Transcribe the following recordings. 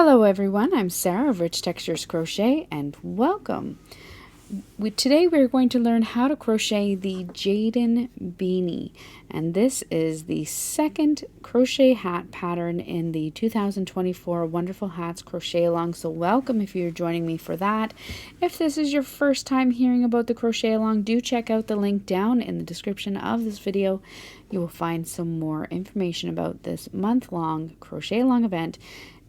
Hello everyone, I'm Sarah of Rich Textures Crochet and welcome. Today we're going to learn how to crochet the Jayden Beanie, and this is the second crochet hat pattern in the 2024 Wonderful Hats Crochet Along, so welcome if you're joining me for that. If this is your first time hearing about the Crochet Along, do check out the link down in the description of this video. You will find some more information about this month-long Crochet Along event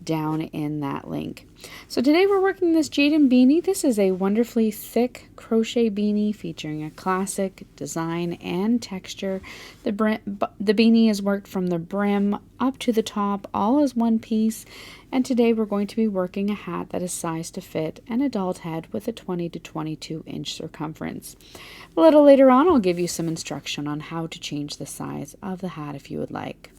down in that link. So today we're working this Jayden Beanie. This is a wonderfully thick crochet beanie featuring a classic design and texture. The beanie is worked from the brim up to the top, all as one piece. And today we're going to be working a hat that is sized to fit an adult head with a 20 to 22 inch circumference. A little later on, I'll give you some instruction on how to change the size of the hat if you would like.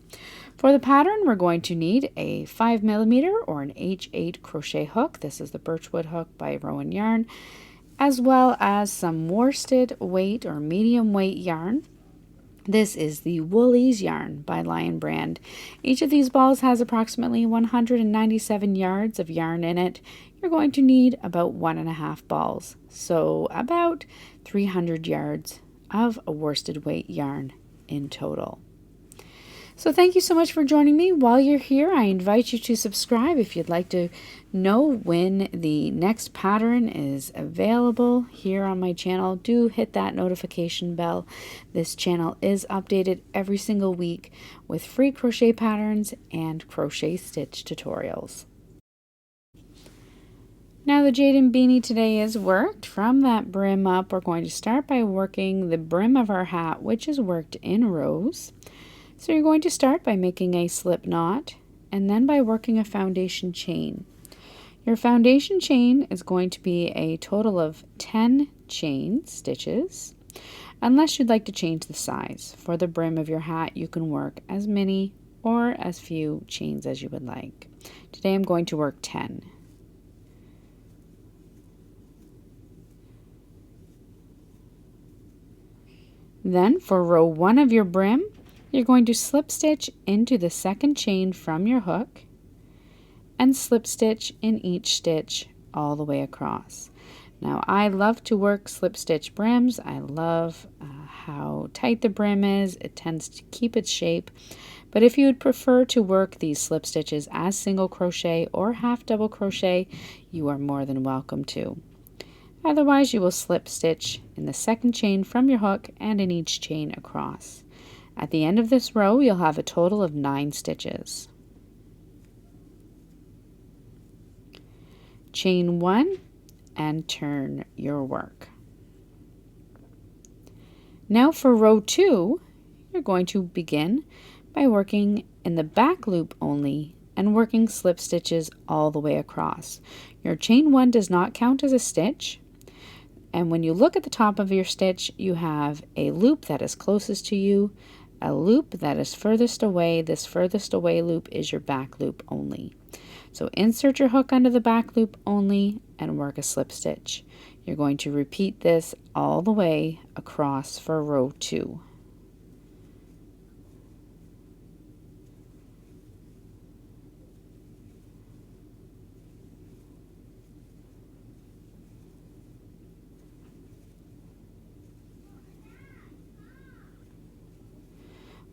For the pattern, we're going to need a 5mm or an H8 crochet hook. This is the Birchwood hook by Rowan Yarn, as well as some worsted weight or medium weight yarn. This is the Woolies yarn by Lion Brand. Each of these balls has approximately 197 yards of yarn in it. You're going to need about 1.5 balls, so about 300 yards of a worsted weight yarn in total. So thank you so much for joining me. While you're here, I invite you to subscribe if you'd like to know when the next pattern is available here on my channel. Do hit that notification bell. This channel is updated every single week with free crochet patterns and crochet stitch tutorials. Now the Jayden Beanie today is worked. From that brim up, we're going to start by working the brim of our hat, which is worked in rows. So you're going to start by making a slip knot and then by working a foundation chain. Your foundation chain is going to be a total of 10 chain stitches, unless you'd like to change the size. For the brim of your hat, you can work as many or as few chains as you would like. Today I'm going to work 10. Then for row 1 of your brim, you're going to slip stitch into the second chain from your hook and slip stitch in each stitch all the way across. Now I love to work slip stitch brims. I love how tight the brim is. It tends to keep its shape. But if you would prefer to work these slip stitches as single crochet or half double crochet, you are more than welcome to. Otherwise, you will slip stitch in the second chain from your hook and in each chain across. At the end of this row, you'll have a total of 9 stitches. Chain 1 and turn your work. Now for row 2, you're going to begin by working in the back loop only and working slip stitches all the way across. Your chain 1 does not count as a stitch. And when you look at the top of your stitch, you have a loop that is closest to you, a loop that is furthest away. This furthest away loop is your back loop only. So insert your hook under the back loop only and work a slip stitch. You're going to repeat this all the way across for row 2.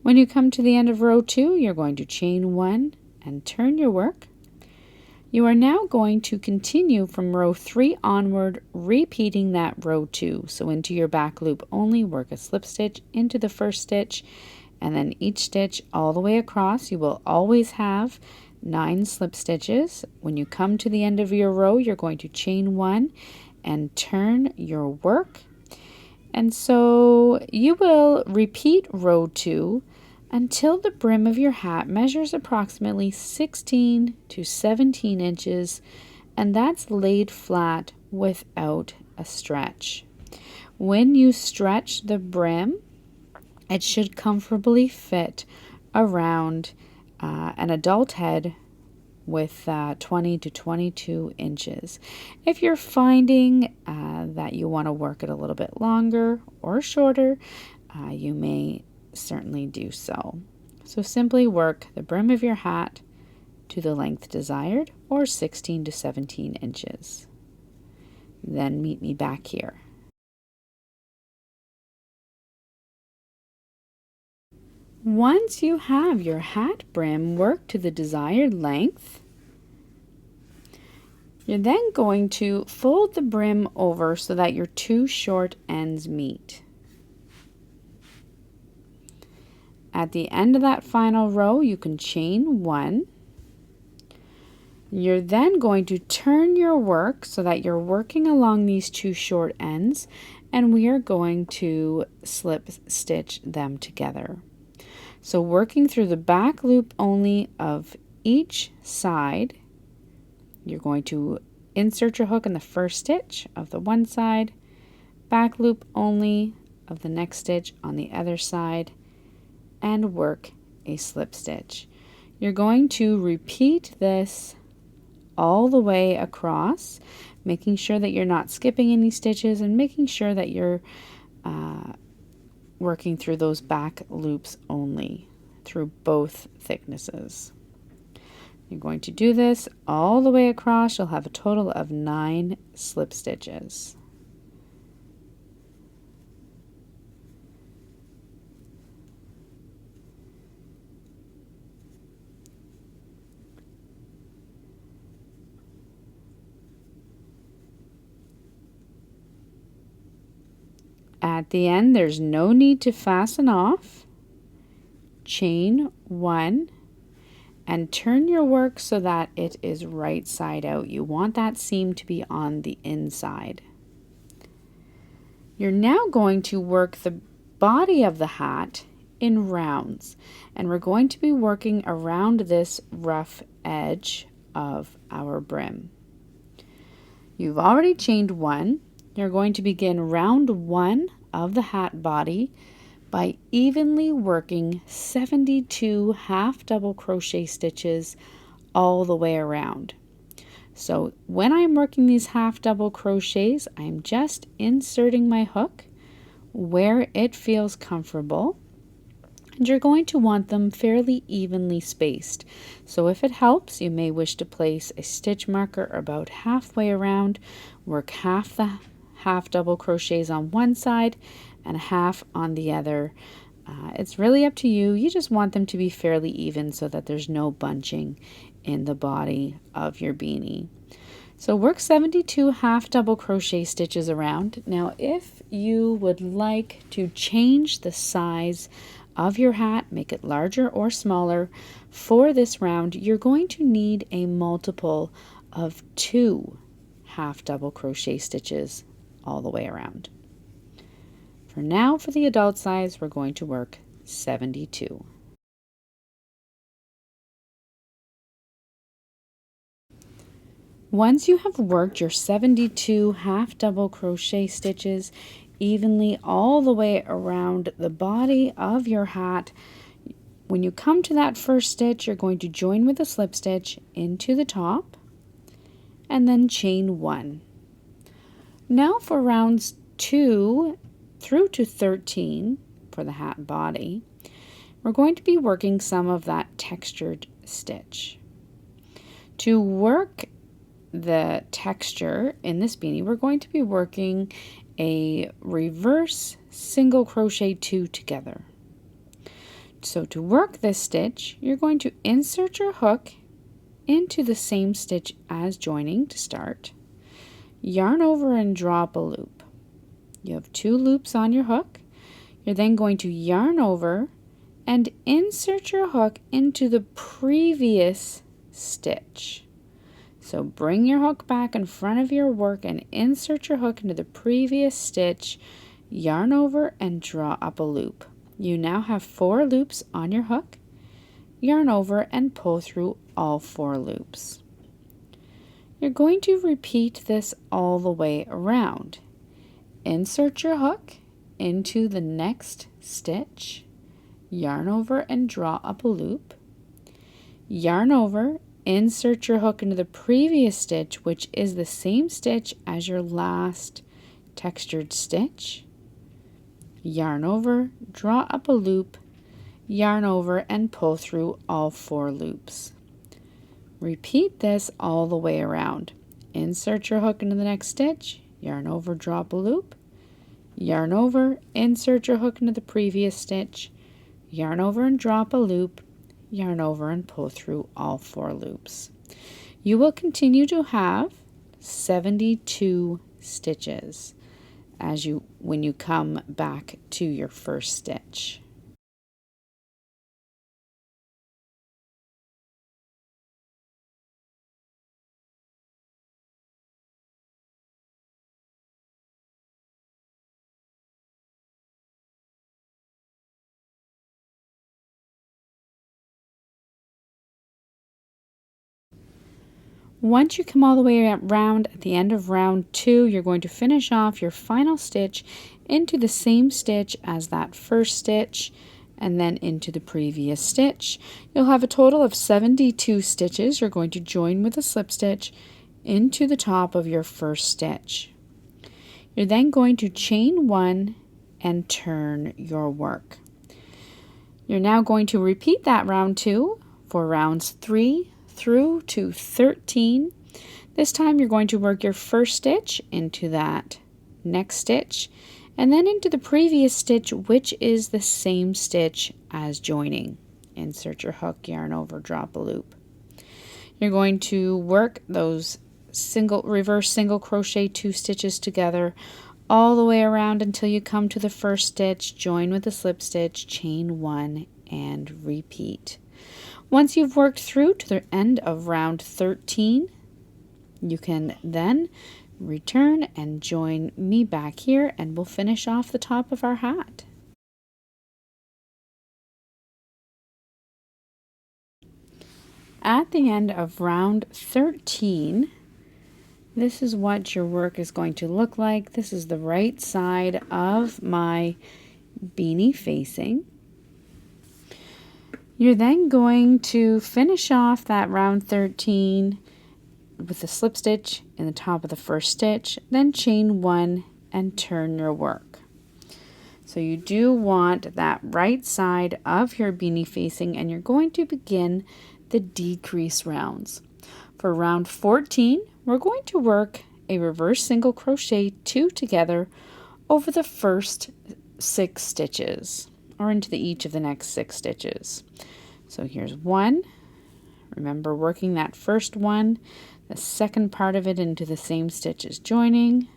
When you come to the end of row 2, you're going to chain 1 and turn your work. You are now going to continue from row 3 onward, repeating that row 2. So into your back loop only, work a slip stitch into the first stitch, and then each stitch all the way across. You will always have 9 slip stitches. When you come to the end of your row, you're going to chain 1 and turn your work. And so you will repeat row 2 until the brim of your hat measures approximately 16 to 17 inches, and that's laid flat without a stretch. When you stretch the brim, it should comfortably fit around an adult head with 20 to 22 inches. If you're finding that you want to work it a little bit longer or shorter, you may certainly do so. So simply work the brim of your hat to the length desired, or 16 to 17 inches. Then meet me back here. Once you have your hat brim worked to the desired length, you're then going to fold the brim over so that your two short ends meet. At the end of that final row, you can chain one. You're then going to turn your work so that you're working along these two short ends, and we are going to slip stitch them together. So working through the back loop only of each side, you're going to insert your hook in the first stitch of the one side, back loop only of the next stitch on the other side, and work a slip stitch. You're going to repeat this all the way across, making sure that you're not skipping any stitches and making sure that you're working through those back loops only through both thicknesses. You're going to do this all the way across. You'll have a total of 9 slip stitches. At the end, there's no need to fasten off. Chain one and turn your work so that it is right side out. You want that seam to be on the inside. You're now going to work the body of the hat in rounds, and we're going to be working around this rough edge of our brim. You've already chained one. You're going to begin round one of the hat body by evenly working 72 half double crochet stitches all the way around. So when I'm working these half double crochets, I'm just inserting my hook where it feels comfortable, and you're going to want them fairly evenly spaced. So if it helps, you may wish to place a stitch marker about halfway around, work half the half double crochets on one side and a half on the other. It's really up to you. You just want them to be fairly even so that there's no bunching in the body of your beanie. So work 72 half double crochet stitches around. Now if you would like to change the size of your hat, make it larger or smaller for this round, you're going to need a multiple of 2 half double crochet stitches all the way around. For now, for the adult size, we're going to work 72. Once you have worked your 72 half double crochet stitches evenly all the way around the body of your hat, when you come to that first stitch, you're going to join with a slip stitch into the top and then chain one. Now for rounds 2 through to 13 for the hat body, we're going to be working some of that textured stitch. To work the texture in this beanie, we're going to be working a reverse single crochet 2 together. So to work this stitch, you're going to insert your hook into the same stitch as joining to start, yarn over and drop a loop. You have 2 loops on your hook. You're then going to yarn over and insert your hook into the previous stitch. So bring your hook back in front of your work and insert your hook into the previous stitch, yarn over and draw up a loop. You now have 4 loops on your hook. Yarn over and pull through all 4 loops. You're going to repeat this all the way around. Insert your hook into the next stitch, yarn over and draw up a loop, yarn over, insert your hook into the previous stitch, which is the same stitch as your last textured stitch, yarn over, draw up a loop, yarn over and pull through all 4 loops. Repeat this all the way around. Insert your hook into the next stitch, yarn over, drop a loop, yarn over, insert your hook into the previous stitch, yarn over and drop a loop, yarn over and pull through all 4 loops. You will continue to have 72 stitches when you come back to your first stitch. Once you come all the way around, at the end of round 2, you're going to finish off your final stitch into the same stitch as that first stitch and then into the previous stitch. You'll have a total of 72 stitches. You're going to join with a slip stitch into the top of your first stitch. You're then going to chain 1 and turn your work. You're now going to repeat that round 2 for rounds 3 through to 13. This time you're going to work your first stitch into that next stitch and then into the previous stitch, which is the same stitch as joining. Insert your hook, yarn over, drop a loop. You're going to work those reverse single crochet 2 stitches together all the way around until you come to the first stitch, join with a slip stitch, chain 1 and repeat. Once you've worked through to the end of round 13, you can then return and join me back here and we'll finish off the top of our hat. At the end of round 13, this is what your work is going to look like. This is the right side of my beanie facing. You're then going to finish off that round 13 with a slip stitch in the top of the first stitch, then chain 1 and turn your work. So you do want that right side of your beanie facing, and you're going to begin the decrease rounds. For round 14, we're going to work a reverse single crochet 2 together over the first 6 stitches, or into each of the next 6 stitches. So here's 1. Remember working that first one, the second part of it into the same stitch as joining.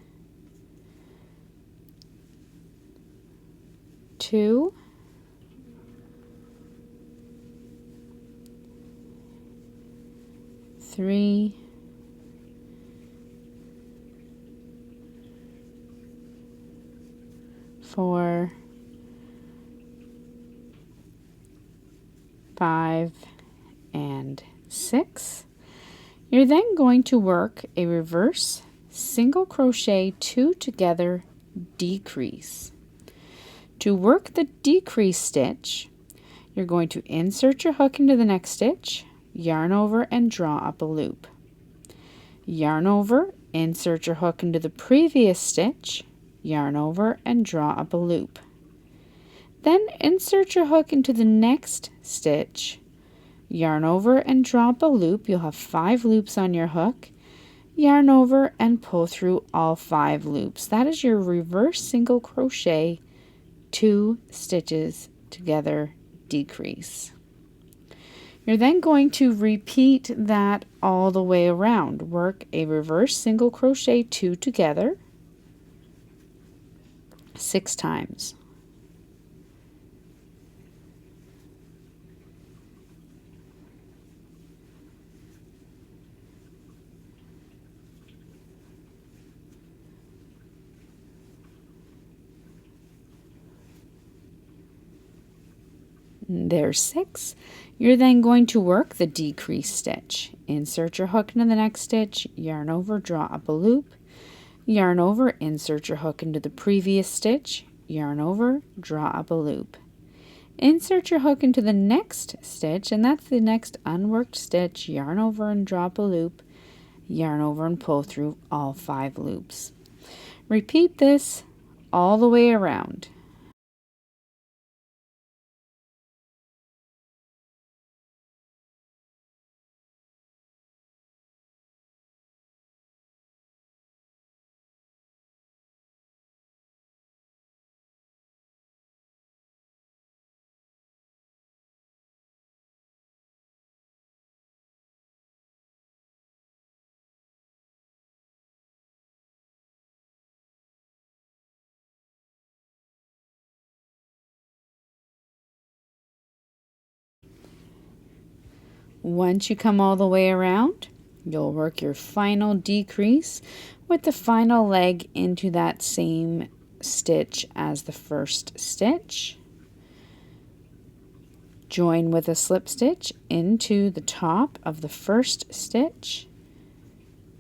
2. 3. 4. 5 and 6. You're then going to work a reverse single crochet 2 together decrease. To work the decrease stitch, you're going to insert your hook into the next stitch, yarn over and draw up a loop. Yarn over, insert your hook into the previous stitch, yarn over and draw up a loop. Then insert your hook into the next stitch, yarn over and drop a loop. You'll have 5 loops on your hook. Yarn over and pull through all 5 loops. That is your reverse single crochet 2 stitches together decrease. You're then going to repeat that all the way around. Work a reverse single crochet 2 together 6 times. There's 6. You're then going to work the decrease stitch. Insert your hook into the next stitch, yarn over, draw up a loop, yarn over, insert your hook into the previous stitch, yarn over, draw up a loop. Insert your hook into the next stitch, and that's the next unworked stitch, yarn over and drop a loop, yarn over and pull through all 5 loops. Repeat this all the way around. Once you come all the way around, you'll work your final decrease with the final leg into that same stitch as the first stitch. Join with a slip stitch into the top of the first stitch,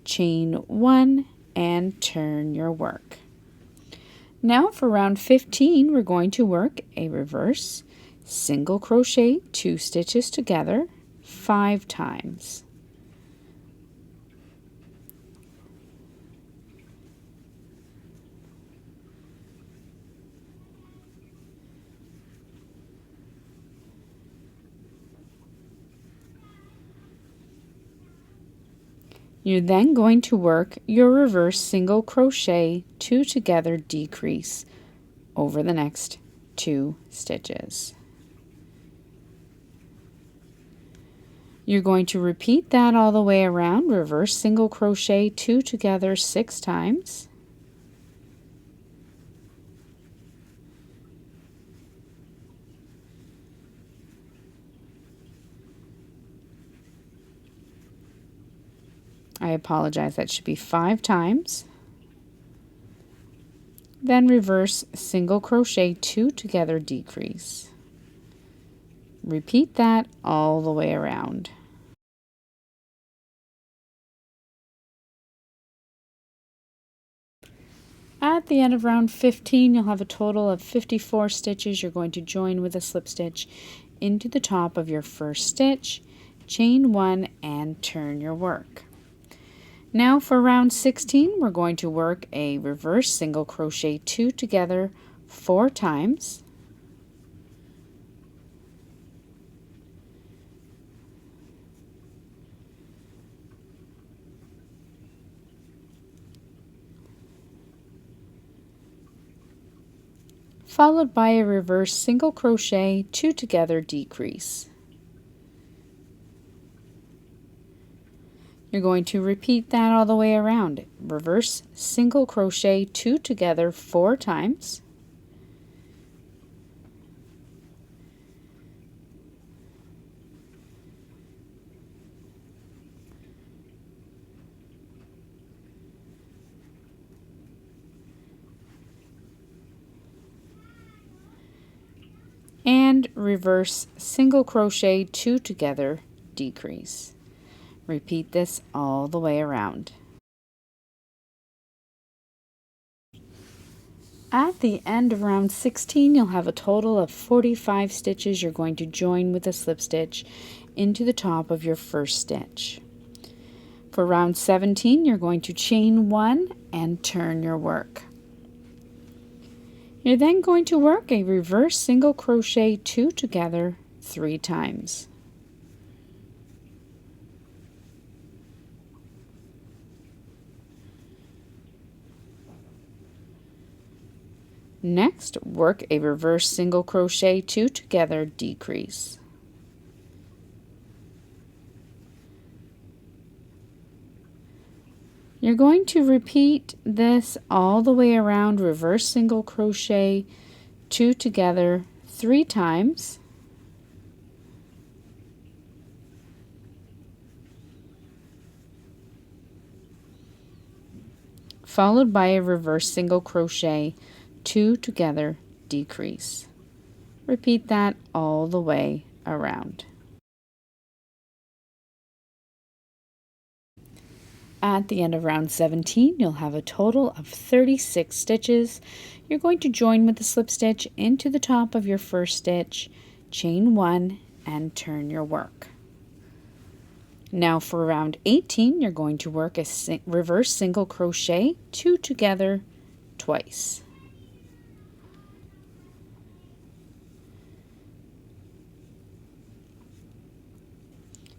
chain 1, and turn your work. Now for round 15, we're going to work a reverse single crochet 2 stitches together 5 times. You're then going to work your reverse single crochet 2 together decrease over the next 2 stitches. You're going to repeat that all the way around, reverse single crochet 2 together 6 times. I apologize, that should be 5 times. Then reverse single crochet 2 together decrease. Repeat that all the way around. At the end of round 15, you'll have a total of 54 stitches. You're going to join with a slip stitch into the top of your first stitch, chain 1, and turn your work. Now for round 16, we're going to work a reverse single crochet 2 together 4 times. Followed by a reverse single crochet 2 together decrease. You're going to repeat that all the way around. Reverse single crochet 2 together 4 times. And reverse single crochet 2 together decrease. Repeat this all the way around. At the end of round 16, you'll have a total of 45 stitches. You're going to join with a slip stitch into the top of your first stitch. For round 17, you're going to chain 1 and turn your work. You're then going to work a reverse single crochet 2 together 3 times. Next, work a reverse single crochet 2 together decrease. You're going to repeat this all the way around, reverse single crochet 2 together 3 times. Followed by a reverse single crochet 2 together decrease. Repeat that all the way around. At the end of round 17, you'll have a total of 36 stitches. You're going to join with the slip stitch into the top of your first stitch, chain 1, and turn your work. Now for round 18, you're going to work a reverse single crochet 2 together twice.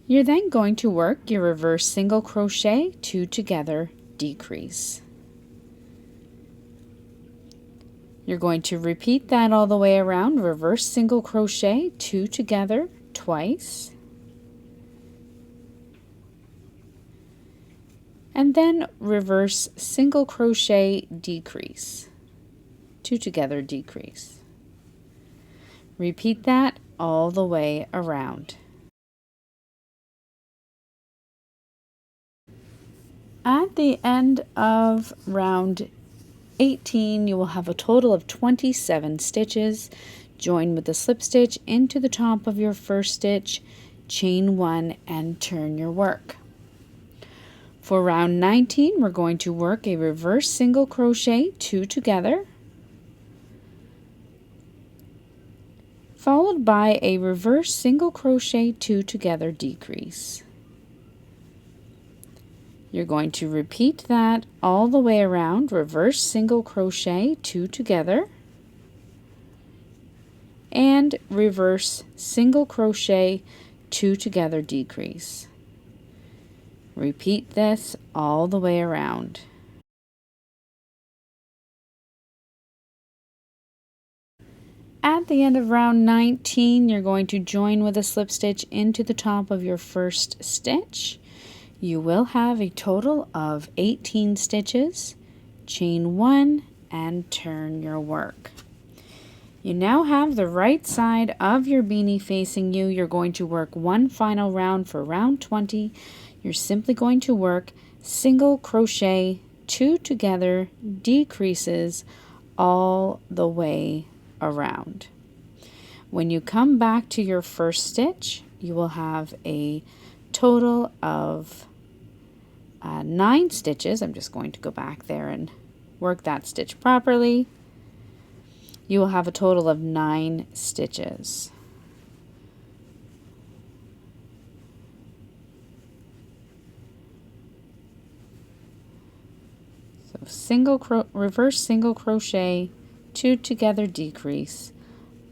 You're then going to work your reverse single crochet 2 together decrease. You're going to repeat that all the way around, reverse single crochet 2 together twice. And then reverse single crochet decrease, 2 together decrease. Repeat that all the way around. At the end of round 18, you will have a total of 27 stitches. Join with the slip stitch into the top of your first stitch, chain 1 and turn your work. For round 19, we're going to work a reverse single crochet 2 together, followed by a reverse single crochet 2 together decrease. You're going to repeat that all the way around, reverse single crochet 2 together, and reverse single crochet 2 together decrease. Repeat this all the way around. At the end of round 19, you're going to join with a slip stitch into the top of your first stitch. You will have a total of 18 stitches, chain 1 and turn your work. You now have the right side of your beanie facing you. You're going to work one final round for round 20. You're simply going to work single crochet 2 together decreases all the way around. When you come back to your first stitch, you will have a total of 9 stitches. I'm just going to go back there and work that stitch properly. You will have a total of 9 stitches. So reverse single crochet 2 together decrease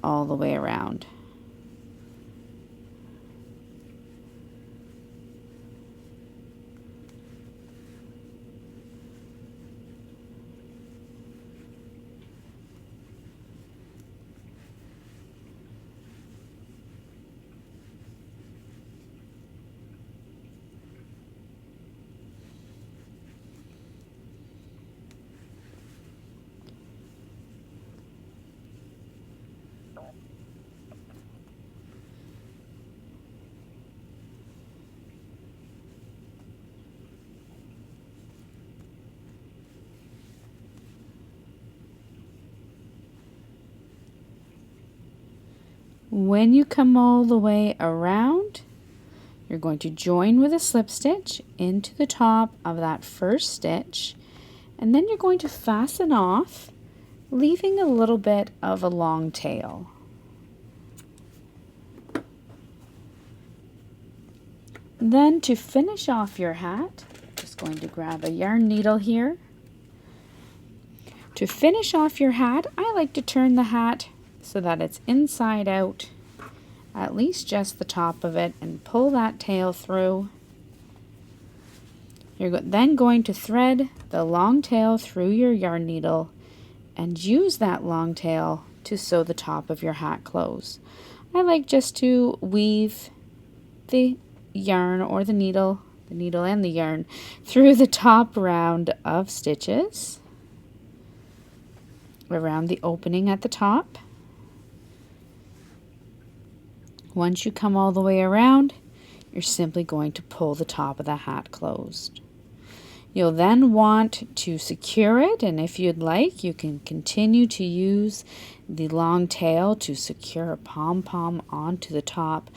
all the way around. When you come all the way around, you're going to join with a slip stitch into the top of that first stitch, and then you're going to fasten off, leaving a little bit of a long tail. Then to finish off your hat, just going to grab a yarn needle here. To finish off your hat, I like to turn the hat so that it's inside out, at least just the top of it, and pull that tail through. You're then going to thread the long tail through your yarn needle and use that long tail to sew the top of your hat close. I like just to weave the yarn or the needle and the yarn through the top round of stitches around the opening at the top. Once you come all the way around, you're simply going to pull the top of the hat closed. You'll then want to secure it, and if you'd like, you can continue to use the long tail to secure a pom-pom onto the top.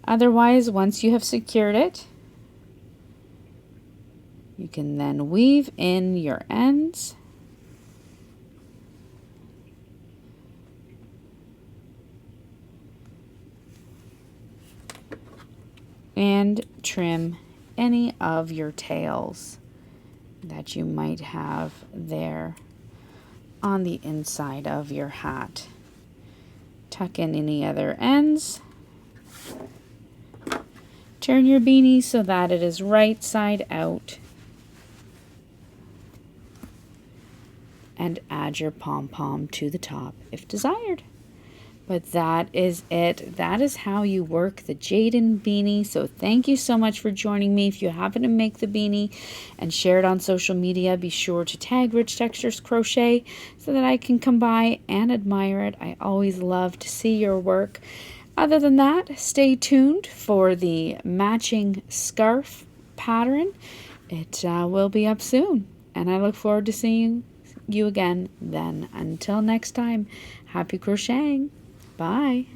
Otherwise, once you have secured it, you can then weave in your ends and trim any of your tails that you might have there on the inside of your hat. Tuck in any other ends. Turn your beanie so that it is right side out, and add your pom-pom to the top if desired. But that is it. That is how you work the Jayden beanie. So thank you so much for joining me. If you happen to make the beanie and share it on social media, be sure to tag Rich Textures Crochet so that I can come by and admire it. I always love to see your work. Other than that, stay tuned for the matching scarf pattern it will be up soon. And I look forward to seeing you again then. Until next time, happy crocheting. Bye.